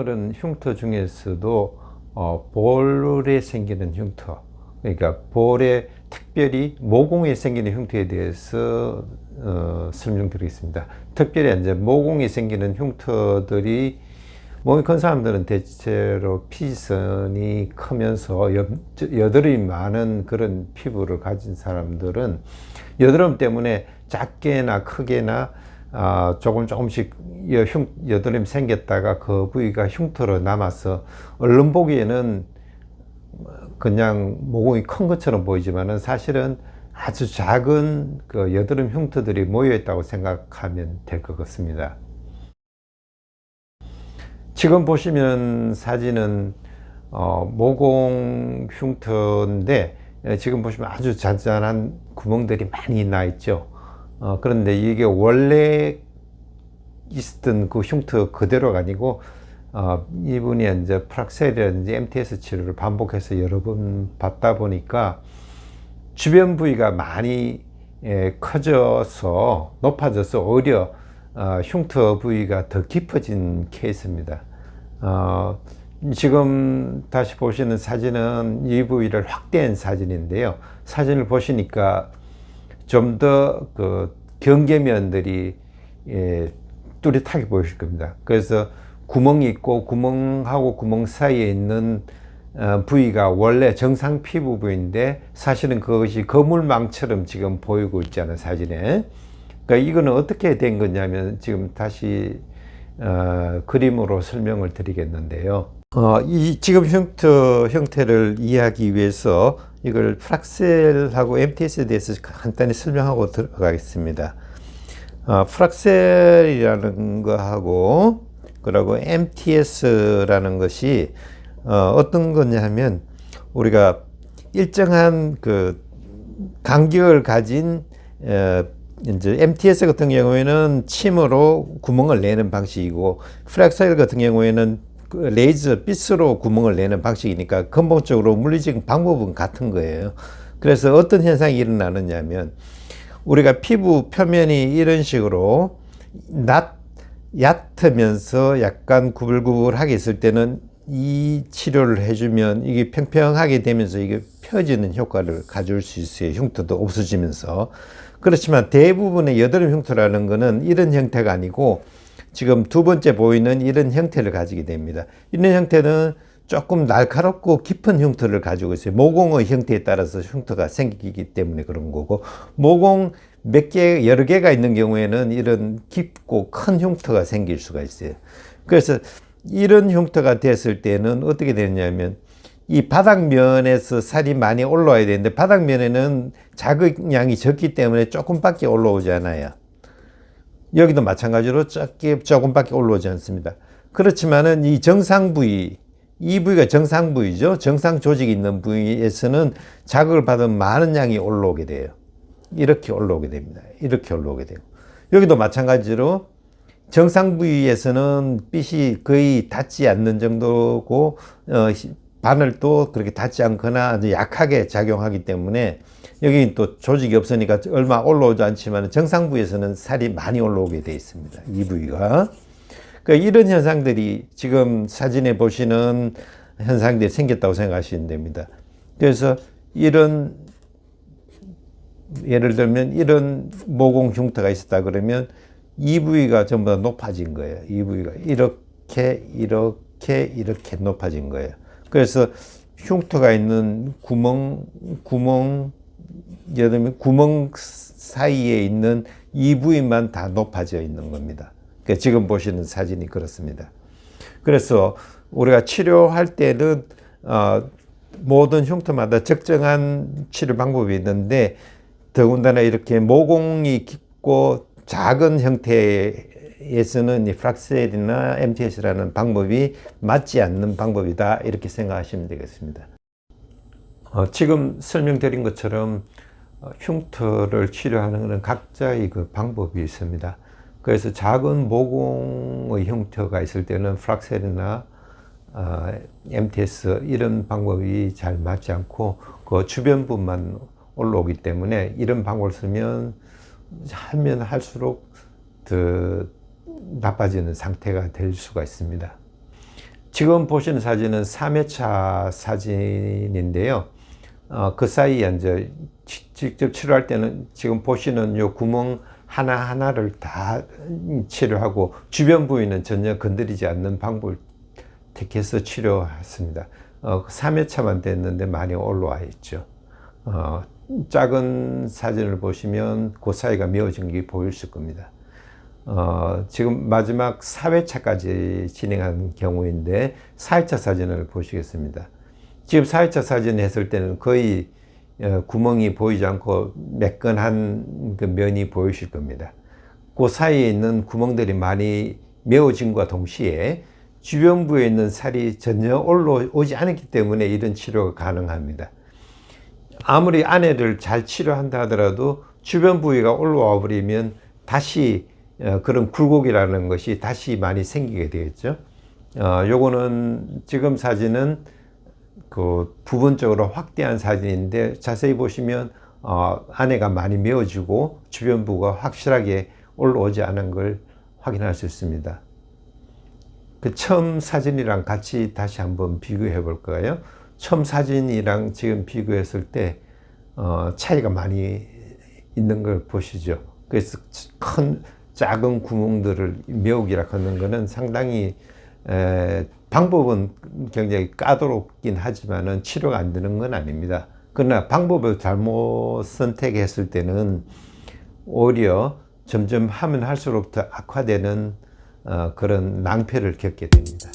오늘은 흉터 중에서도 볼에 생기는 흉터, 그러니까 볼에 특별히 모공에 생기는 흉터에 대해서 설명드리겠습니다. 특별히 이제 모공에 생기는 흉터들이 몸이 큰 사람들은 대체로 피지선이 크면서 여드름이 많은 그런 피부를 가진 사람들은 여드름 때문에 작게나 크게나 조금씩 여드름이 생겼다가 그 부위가 흉터로 남아서 얼른 보기에는 그냥 모공이 큰 것처럼 보이지만은 사실은 아주 작은 그 여드름 흉터들이 모여 있다고 생각하면 될 것 같습니다. 지금 보시면 사진은 모공 흉터인데 지금 보시면 아주 잔잔한 구멍들이 많이 나 있죠. 그런데 이게 원래 있었던 그 흉터 그대로가 아니고 이분이 이제 프락셀이라든지 MTS 치료를 반복해서 여러 번 받다 보니까 주변 부위가 많이 커져서 높아져서 오히려 흉터 부위가 더 깊어진 케이스입니다. 지금 다시 보시는 사진은 이 부위를 확대한 사진인데요. 사진을 보시니까 좀 더 그 경계면들이 뚜렷하게 보이실 겁니다. 그래서 구멍이 있고 구멍하고 구멍 사이에 있는 부위가 원래 정상 피부 부위인데 사실은 그것이 거물망처럼 지금 보이고 있잖아요, 사진에. 그러니까 이거는 어떻게 된 거냐면 지금 다시 그림으로 설명을 드리겠는데요. 이 지금 흉터 형태를 이해하기 위해서 이걸 프락셀하고 MTS에 대해서 간단히 설명하고 들어가겠습니다. 프락셀이라는 거하고 그리고 MTS라는 것이 어떤 거냐면 우리가 일정한 그 간격을 가진 이제 MTS 같은 경우에는 침으로 구멍을 내는 방식이고 프락셀 같은 경우에는 레이저 빛으로 구멍을 내는 방식이니까 근본적으로 물리적인 방법은 같은 거예요. 그래서 어떤 현상이 일어나느냐면 우리가 피부 표면이 이런 식으로 얕으면서 약간 구불구불하게 있을 때는 이 치료를 해주면 이게 평평하게 되면서 이게 펴지는 효과를 가져올 수 있어요. 흉터도 없어지면서. 그렇지만 대부분의 여드름 흉터라는 것은 이런 형태가 아니고 지금 두 번째 보이는 이런 형태를 가지게 됩니다. 이런 형태는 조금 날카롭고 깊은 흉터를 가지고 있어요. 모공의 형태에 따라서 흉터가 생기기 때문에 그런 거고, 모공 여러 개가 있는 경우에는 이런 깊고 큰 흉터가 생길 수가 있어요. 그래서 이런 흉터가 됐을 때는 어떻게 되냐면 이 바닥면에서 살이 많이 올라와야 되는데 바닥면에는 자극량이 적기 때문에 조금밖에 올라오지 않아요. 여기도 마찬가지로 조금밖에 올라오지 않습니다. 그렇지만은 이 정상 부위, 이 부위가 정상 부위죠. 정상 조직이 있는 부위에서는 자극을 받으면 많은 양이 올라오게 돼요. 이렇게 올라오게 됩니다. 이렇게 올라오게 돼요. 여기도 마찬가지로 정상 부위에서는 빛이 거의 닿지 않는 정도고 바늘도 그렇게 닿지 않거나 아주 약하게 작용하기 때문에 여기 또 조직이 없으니까 얼마 올라오지 않지만 정상 부위에서는 살이 많이 올라오게 되어 있습니다. 이 부위가. 그러니까 이런 현상들이 지금 사진에 보시는 현상들이 생겼다고 생각하시면 됩니다. 그래서 이런 예를 들면 이런 모공 흉터가 있었다 그러면 이 부위가 전부 다 높아진 거예요. 이 부위가 이렇게 높아진 거예요. 그래서 흉터가 있는 구멍 사이에 있는 이 부위만 다 높아져 있는 겁니다. 그러니까 지금 보시는 사진이 그렇습니다. 그래서 우리가 치료할 때는 모든 흉터마다 적정한 치료 방법이 있는데 더군다나 이렇게 모공이 깊고 작은 형태에서는 이 프락셀이나 MTS라는 방법이 맞지 않는 방법이다, 이렇게 생각하시면 되겠습니다. 지금 설명드린 것처럼 흉터를 치료하는 것은 각자의 그 방법이 있습니다. 그래서 작은 모공의 흉터가 있을 때는 프락셀이나 MTS 이런 방법이 잘 맞지 않고 그 주변부만 올라오기 때문에 이런 방법을 쓰면 하면 할수록 더 나빠지는 상태가 될 수가 있습니다. 지금 보시는 사진은 3회차 사진인데요. 그 사이에 이제 직접 치료할 때는 지금 보시는 요 구멍 하나하나를 다 치료하고 주변 부위는 전혀 건드리지 않는 방법을 택해서 치료했습니다. 3회차만 됐는데 많이 올라와 있죠. 작은 사진을 보시면 그 사이가 메어진 게 보이실 겁니다. 지금 마지막 4회차까지 진행한 경우인데 4회차 사진을 보시겠습니다. 지금 4회차 사진 했을 때는 거의 구멍이 보이지 않고 매끈한 그 면이 보이실 겁니다. 그 사이에 있는 구멍들이 많이 메어짐과 동시에 주변부에 있는 살이 전혀 올라오지 않았기 때문에 이런 치료가 가능합니다. 아무리 안에를 잘 치료한다 하더라도 주변 부위가 올라와 버리면 다시 그런 굴곡이라는 것이 다시 많이 생기게 되겠죠. 요거는 지금 사진은 그 부분적으로 확대한 사진인데 자세히 보시면 안에가 많이 메어지고 주변부가 확실하게 올라오지 않은 걸 확인할 수 있습니다. 그 처음 사진이랑 같이 다시 한번 비교해 볼까요? 처음 사진이랑 지금 비교했을 때 차이가 많이 있는 걸 보시죠. 그래서 작은 구멍들을 메우기라 하는 것은 상당히 방법은 굉장히 까다롭긴 하지만은 치료가 안 되는 건 아닙니다. 그러나 방법을 잘못 선택했을 때는 오히려 점점 하면 할수록 더 악화되는 그런 낭패를 겪게 됩니다.